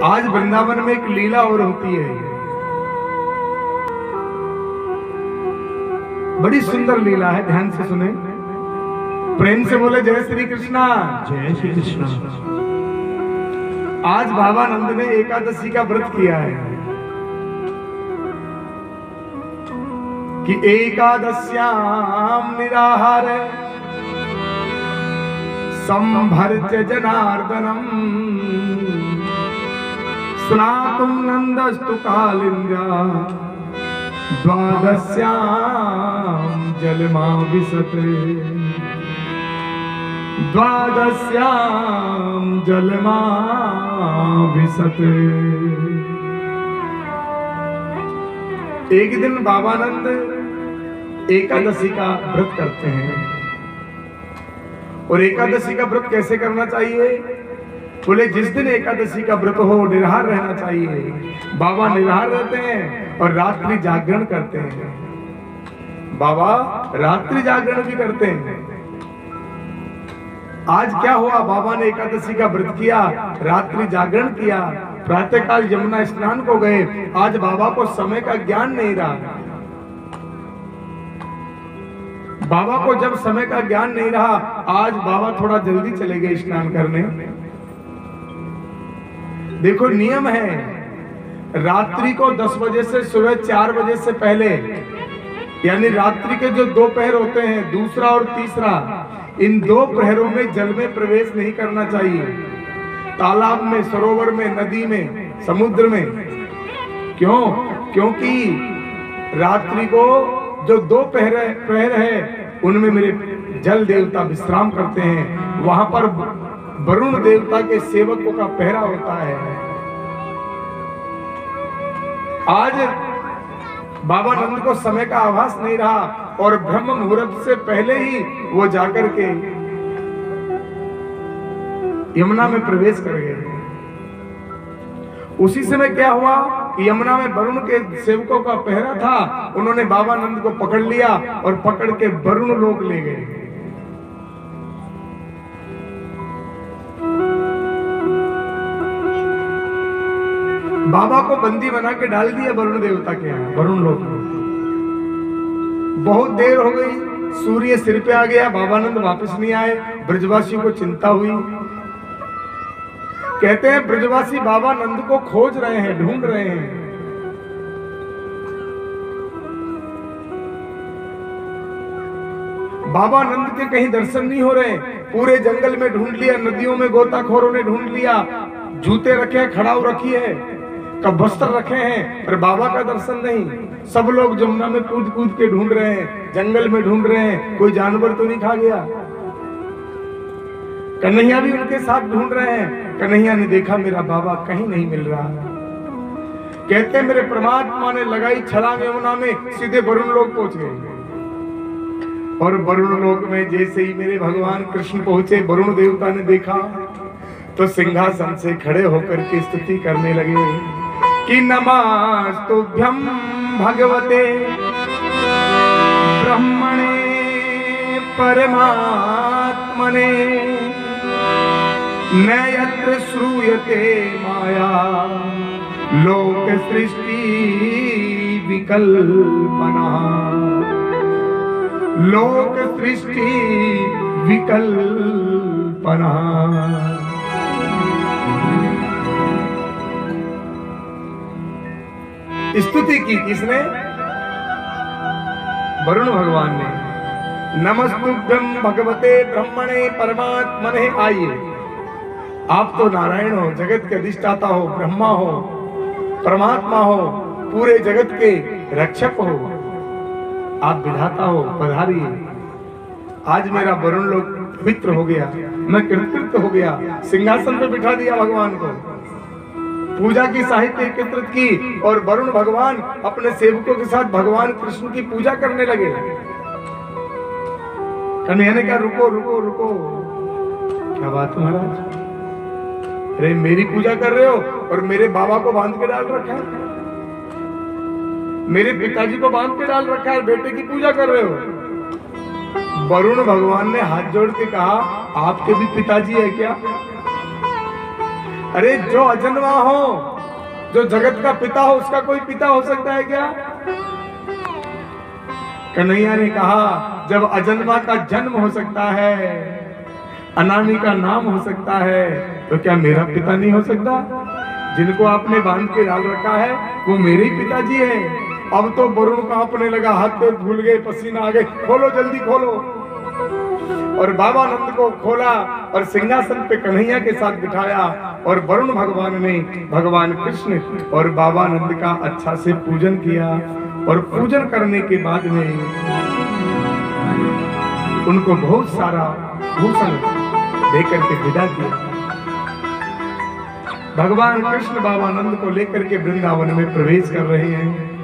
आज वृंदावन में एक लीला और होती है, बड़ी सुंदर लीला है, ध्यान से सुने, प्रेम से बोले जय श्री कृष्णा। जय श्री कृष्ण। आज भावानंद ने एकादशी का व्रत किया है कि एकादश्याम निराहार संभर्च्य जनार्दनम स्नातुं नंदस्तु कालिंद्या द्वादश्याम जलमाविशते द्वादश्याम जलमाविशते। एक दिन बाबानंद एकादशी का व्रत करते हैं। और एकादशी का व्रत कैसे करना चाहिए? बोले जिस दिन एकादशी का व्रत हो निराहार रहना चाहिए। बाबा निराहार रहते हैं और रात्रि जागरण करते हैं। बाबा रात्रि जागरण भी करते हैं। आज क्या हुआ? बाबा ने एकादशी का व्रत किया, रात्रि जागरण किया, प्रातःकाल यमुना स्नान को गए। आज बाबा को समय का ज्ञान नहीं रहा। बाबा को जब समय का ज्ञान नहीं रहा, आज बाबा थोड़ा जल्दी चले गए स्नान करने। देखो नियम है, रात्रि को 10 बजे से सुबह 4 बजे से पहले, यानी रात्रि के जो 2 प्रहर होते हैं, दूसरा और तीसरा, इन 2 प्रहरों में जल में प्रवेश नहीं करना चाहिए। तालाब में, सरोवर में, नदी में, समुद्र में। क्यों? क्योंकि रात्रि को जो 2 प्रहर है उनमें मेरे जल देवता विश्राम करते हैं। वहां पर वरुण देवता के सेवकों का पहरा होता है। आज बाबानंद को समय का आभास नहीं रहा और ब्रह्म मुहूर्त से पहले ही वो जाकर के यमुना में प्रवेश कर गए। उसी समय क्या हुआ? यमुना में वरुण के सेवकों का पहरा था। उन्होंने बाबानंद को पकड़ लिया और पकड़ के वरुण लोक ले गए। बाबा को बंदी बना के डाल दिया वरुण देवता के यहाँ, वरुण लोक में। बहुत देर हो गई, सूर्य सिर पे आ गया, बाबानंद वापस नहीं आए। ब्रजवासियों को चिंता हुई। कहते हैं ब्रजवासी बाबानंद को खोज रहे हैं, ढूंढ रहे हैं। बाबानंद के कहीं दर्शन नहीं हो रहे। पूरे जंगल में ढूंढ लिया, नदियों में गोताखोरों ने ढूंढ लिया, जूते रखे हैं, खड़ाऊ रखी है, कब वस्त्र रखे हैं, पर बाबा का दर्शन नहीं। सब लोग जमुना में कूद कूद के ढूंढ रहे हैं, जंगल में ढूंढ रहे हैं, कोई जानवर तो नहीं खा गया। कन्हैया भी उनके साथ ढूंढ रहे हैं। कन्हैया ने देखा मेरा बाबा कहीं नहीं मिल रहा। कहते हैं मेरे परमात्मा ने लगाई छलांग यमुना में, सीधे वरुण लोक पहुंच गए। और वरुण लोक में जैसे ही मेरे भगवान कृष्ण पहुंचे, वरुण देवता ने देखा तो सिंहासन से खड़े होकर के स्तुति करने लगे कि नमस्तुभ्यं भगवते ब्रह्मणे परमात्मने न यत्र श्रूयते माया लोक सृष्टि विकल्पना लोक सृष्टि विकल्पना। स्तुति की किसने? वरुण भगवान ने। नमस्तुभ्यं भगवते ब्रह्मणे परमात्मने। आइए, आप तो नारायण हो, जगत के अधिष्ठाता हो, ब्रह्मा हो, परमात्मा हो, पूरे जगत के रक्षक हो, आप विधाता हो, पधारिए। आज मेरा वरुण लोक पवित्र हो गया, मैं कृतकृत हो गया। सिंहासन पे बिठा दिया भगवान को, पूजा की साहित्य एकत्रित की और वरुण भगवान अपने सेवकों के साथ भगवान कृष्ण की पूजा करने लगे। कन्हैया ने कहा रुको रुको रुको, क्या बात है महाराज? अरे मेरी पूजा कर रहे हो और मेरे बाबा को बांध के डाल रखा है, मेरे पिताजी को बांध के डाल रखा है, बेटे की पूजा कर रहे हो। वरुण भगवान ने हाथ जोड़ के कहा आपके भी पिताजी है क्या? अरे जो अजन्मा हो, जो जगत का पिता हो, उसका कोई पिता हो सकता है क्या? कन्हैया ने कहा जब अजन्मा का जन्म हो सकता है, अनामी का नाम हो सकता है, तो क्या मेरा पिता नहीं हो सकता? जिनको आपने बांध के डाल रखा है वो मेरे ही पिताजी है। अब तो वरुण कांपने लगा, हाथ पैर भूल गए, पसीना आ गए, खोलो जल्दी खोलो। और बाबा नंद को खोला और सिंहासन पे कन्हैया के साथ बिठाया और वरुण भगवान ने भगवान कृष्ण और बाबा नंद का अच्छा से पूजन किया। और पूजन करने के बाद में उनको बहुत सारा भूषण देकर के विदा किया। भगवान कृष्ण बाबा नंद को लेकर के वृंदावन में प्रवेश कर रहे हैं।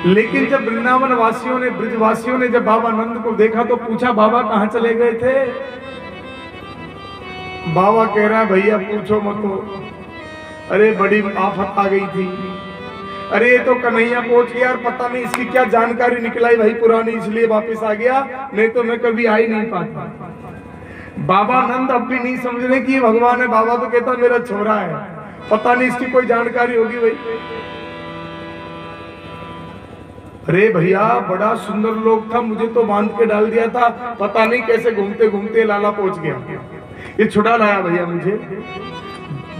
लेकिन जब वृंदावन वासियों ने, ब्रजवासियों ने जब बाबा नंद को देखा तो पूछा बाबा कहां चले गए थे? बाबा कह रहा भैया पूछो मत, अरे बड़ी आफत आ गई थी। अरे ये तो कन्हैया पहुंच गया और पता नहीं इसकी क्या जानकारी निकलाई भाई पुरानी, इसलिए वापस आ गया, नहीं तो मैं कभी आ ही नहीं पाता। बाबा नंद अब भी नहीं समझ रहे कि ये भगवान है। बाबा तो कहता मेरा छोरा है, पता नहीं इसकी कोई जानकारी होगी भाई। अरे भैया बड़ा सुंदर लोग था, मुझे तो बांध के डाल दिया था, पता नहीं कैसे घूमते घूमते लाला पहुंच गया, ये छुड़ा लाया भैया मुझे।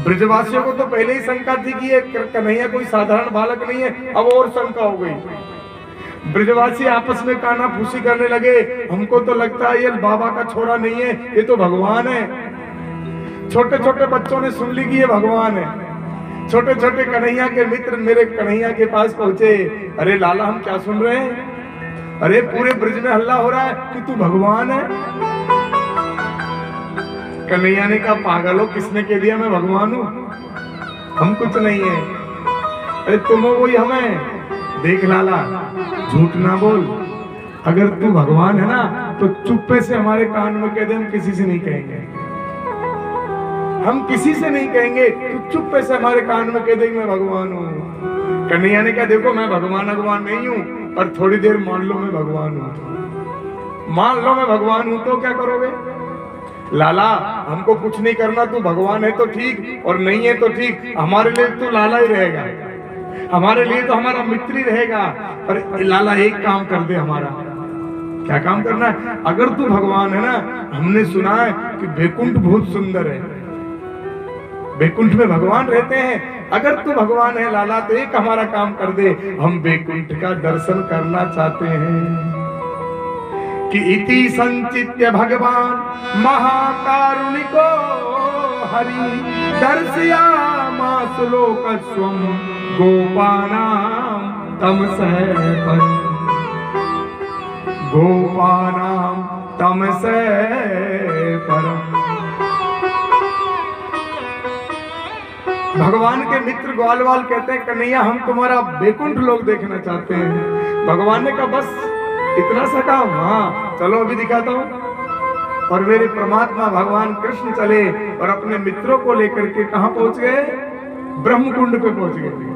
ब्रजवासियों को तो पहले ही शंका थी कि ये कन्हैया कोई साधारण बालक नहीं है, अब और शंका हो गई। ब्रजवासी आपस में काना फूसी करने लगे, हमको तो लगता है ये बाबा का छोरा नहीं है, ये तो भगवान है। छोटे छोटे बच्चों ने सुन ली कि ये भगवान है। छोटे छोटे कन्हैया के मित्र मेरे कन्हैया के पास पहुंचे, अरे लाला हम क्या सुन रहे हैं? अरे पूरे ब्रज में हल्ला हो रहा है कि तू भगवान है। कन्हैया ने कहा पागल हो, किसने कह दिया मैं भगवान हूं? हम कुछ नहीं है। अरे तुम हो वही हमें। देख लाला झूठ ना बोल, अगर तू भगवान है ना तो चुप्पे से हमारे कान में कह दे, हम किसी से नहीं कहेंगे, हम किसी से नहीं कहेंगे, तू चुप्पे से हमारे कान में कह दे मैं भगवान हूँ। कन्हैया ने कहा देखो मैं भगवान नहीं हूँ, पर थोड़ी देर मान लो मैं भगवान हूँ। मान लो मैं भगवान हूँ तो क्या करोगे? लाला हमको कुछ नहीं करना, तू भगवान है तो ठीक और नहीं है तो ठीक, हमारे लिए तू लाला ही रहेगा, हमारे लिए तो हमारा मित्र ही रहेगा। पर लाला एक काम कर दे हमारा। क्या काम करना है? अगर तू भगवान है ना, हमने सुना है कि बैकुंठ बहुत सुंदर है, बैकुंठ में भगवान रहते हैं, अगर तू भगवान है लाला तो एक हमारा काम कर दे, हम बैकुंठ का दर्शन करना चाहते हैं। कि इति संचित्य भगवान महाकारुणिको हरि दर्शयामास लोकस्वं गोपानां तमसः परम्, गोपानां तमसः परम्। भगवान के मित्र ग्वालवाल कहते हैं कन्हैया हम तुम्हारा बैकुंठ लोक देखना चाहते हैं। भगवान ने कहा बस इतना सा काम? हाँ चलो अभी दिखाता हूँ। और मेरे परमात्मा भगवान कृष्ण चले और अपने मित्रों को लेकर के कहां पहुंच गए? ब्रह्मकुंड पे पहुंच गए।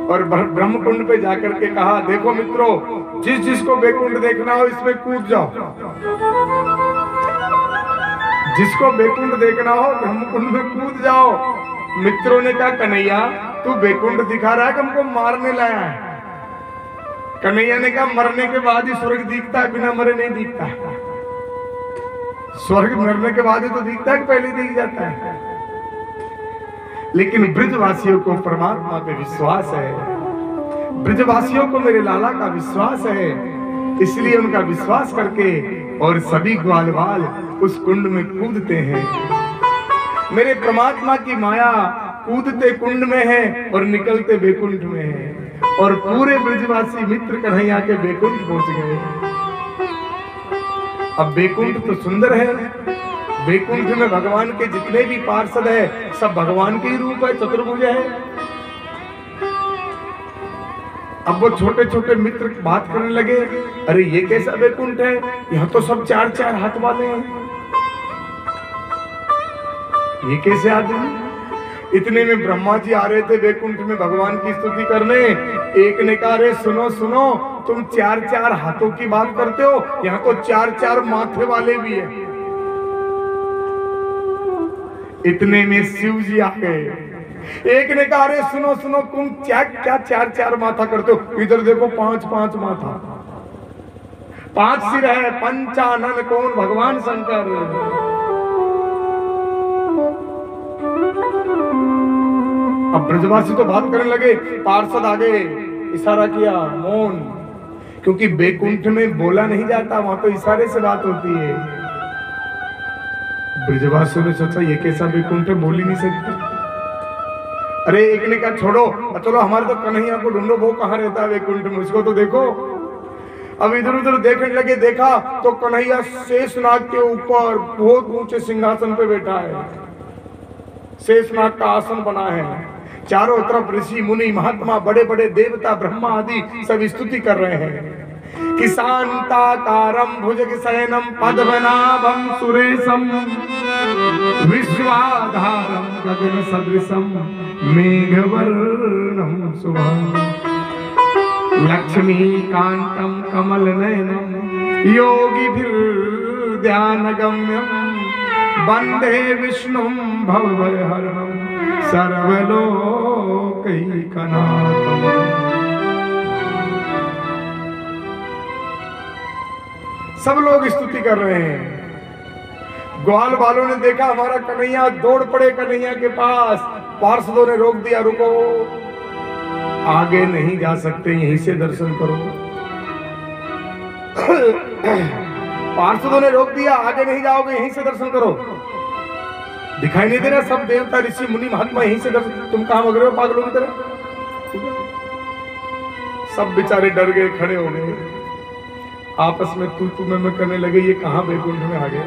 और ब्रह्मकुंड पे जाकर के कहा देखो मित्रों, जिस जिसको बैकुंठ देखना हो इसमें कूद जाओ, जिसको बैकुंठ देखना हो ब्रह्मकुंड में कूद जाओ। मित्रों ने कहा कन्हैया तू बैकुंठ दिखा रहा है कि हमको मारने लाया है? कन्हैया ने कहा मरने के बाद ही स्वर्ग दिखता है, बिना मरे नहीं दिखता है। स्वर्ग मरने के बाद ही तो दिखता है कि पहले दिख जाता है। लेकिन ब्रजवासियों को परमात्मा पे विश्वास है, ब्रजवासियों को मेरे लाला का विश्वास है, इसलिए उनका विश्वास करके और सभी ग्वालवाल उस कुंड में कूदते हैं। मेरे परमात्मा की माया कूदते कुंड में है और निकलते बैकुंठ में है, और पूरे ब्रजवासी मित्र कन्हैया के बैकुंठ पहुंच गए। अब बैकुंठ तो सुंदर है, बैकुंठ में भगवान के जितने भी पार्षद है सब भगवान के ही रूप है, चतुर्भुज है। अब वो छोटे छोटे मित्र बात करने लगे, अरे ये कैसा बैकुंठ है, यहाँ तो सब चार चार हाथ वाले हैं, ये कैसे आदमी? इतने में ब्रह्मा जी आ रहे थे बैकुंठ में भगवान की स्तुति करने। एक ने कहा अरे सुनो सुनो, तुम चार चार हाथों की बात करते हो, यहाँ तो चार चार माथे वाले भी है। इतने में शिव जी आ गए। एक ने कहा अरे सुनो सुनो, तुम क्या क्या चार चार माथा करते हो, इधर देखो 5-5 माथा, 5 सिर है, पंचानन कौन भगवान शंकर। अब ब्रजवासी तो बात करने लगे, पार्षद आ गए, इशारा किया मौन, क्योंकि बैकुंठ में बोला नहीं जाता, वहां तो इशारे से बात होती है। ब्रजवासियों ने सोचा ये कैसा बैकुंठ है, बोल ही नहीं सकते। अरे एक ने कहा छोड़ो, चलो हमारे तो कन्हैया को ढूंढो, वो कहाँ रहता है बैकुंठ में, उसको तो देखो। अब इधर उधर देखने लगे, देखा तो कन्हैया शेषनाग के ऊपर बहुत ऊंचे सिंहासन पे बैठा है, शेषनाग का आसन बना है, चारों तरफ ऋषि मुनि महात्मा बड़े बड़े देवता ब्रह्मा आदि सब स्तुति कर रहे हैं। कि शांताकारं भुजगशयनं पद्मनाभं सुरेशं विश्वाधारं गगनसदृशं मेघवर्णं शुभं लक्ष्मीकान्तं कमलनयनं योगिभिर्ध्यानगम्यं वन्दे विष्णुं भवभयहरणं सर्वलोकैकनाथम्। सब लोग स्तुति कर रहे हैं। ग्वाल वालों ने देखा हमारा कन्हैया, दौड़ पड़े कन्हैया के पास। पार्षदों ने रोक दिया, रुको आगे नहीं जा सकते, यहीं से दर्शन करो। पार्षदों ने रोक दिया, आगे नहीं जाओगे, यहीं से दर्शन करो। दिखाई नहीं दे रहा सब देवता ऋषि मुनि महात्मा, यहीं से दर्शन, तुम कहां भाग रहे हो पागलों की तरह। सब बेचारे डर गए, खड़े हो गए, आपस में तू मैं करने लगे, ये कहां बैकुंठ में आ गए।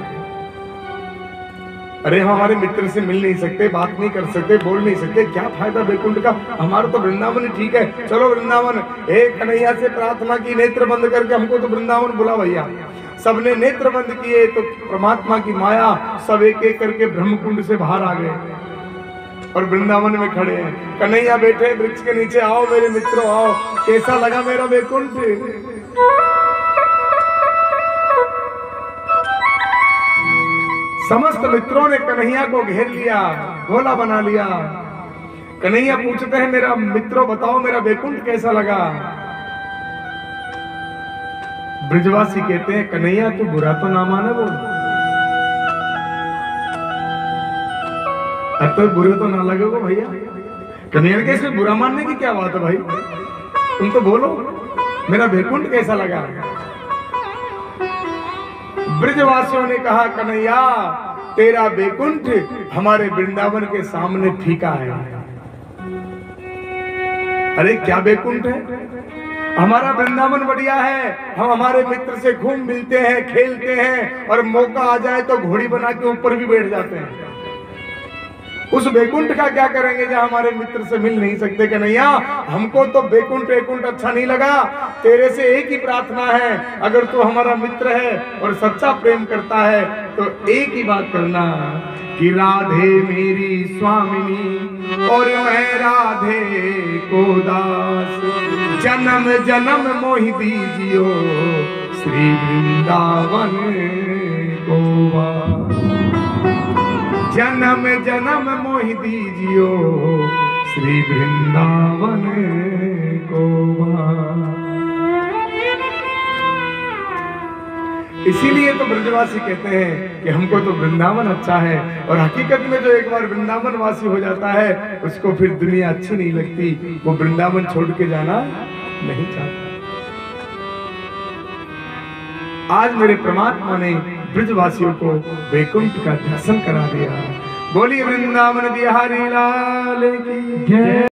अरे हम हमारे मित्र से मिल नहीं सकते, बात नहीं कर सकते, बोल नहीं सकते, क्या फायदा बैकुंठ का, हमारा तो वृंदावन ही ठीक है, चलो वृंदावन। एक कन्हैया से प्रार्थना की, नेत्र बंद करके हमको तो वृंदावन बुला भैया। सबने नेत्र बंद किए तो परमात्मा की माया, सब एक एक करके ब्रह्मकुंड से बाहर आ गए और वृंदावन में खड़े हैं। कन्हैया बैठे वृक्ष के नीचे, आओ मेरे मित्रों आओ, कैसा लगा मेरा बैकुंठ। समस्त मित्रों ने कन्हैया को घेर लिया, भोला बना लिया। कन्हैया पूछते हैं मेरा मित्रों बताओ मेरा बैकुंठ कैसा लगा। ब्रजवासी कहते हैं कन्हैया तू बुरा तो ना माने, बोल अब तो बुरे तो ना लगे वो भैया। कन्हैया के इसमें बुरा मानने की क्या बात है भाई, तुम तो बोलो मेरा बैकुंठ कैसा लगा। ब्रजवासियों ने कहा कन्हैया तेरा बैकुंठ हमारे वृंदावन के सामने फीका है। अरे क्या बैकुंठ है, हमारा वृंदावन बढ़िया है, हम हमारे मित्र से घूम मिलते हैं, खेलते हैं और मौका आ जाए तो घोड़ी बना के ऊपर भी बैठ जाते हैं। उस बैकुंठ का क्या करेंगे जहां हमारे मित्र से मिल नहीं सकते। कन्हैया हमको तो बैकुंठ अच्छा नहीं लगा, तेरे से एक ही प्रार्थना है, अगर तू हमारा मित्र है और सच्चा प्रेम करता है तो एक ही बात करना कि राधे मेरी स्वामिनी और मैं राधे को दास, जन्म जन्म मोहि दीजियो श्री वृंदावन को वास। जन्म जन्म मोहि दीजियो श्री वृंदावन को वास। इसीलिए तो ब्रजवासी कहते हैं कि हमको तो वृंदावन अच्छा है, और हकीकत में जो एक बार वृंदावन वासी हो जाता है उसको फिर दुनिया अच्छी नहीं लगती, वो वृंदावन छोड़ के जाना नहीं चाहता। आज मेरे परमात्मा ने ब्रजवासियों को बैकुंठ का दर्शन करा दिया। बोलिए वृंदावन बिहारी लाल की जय।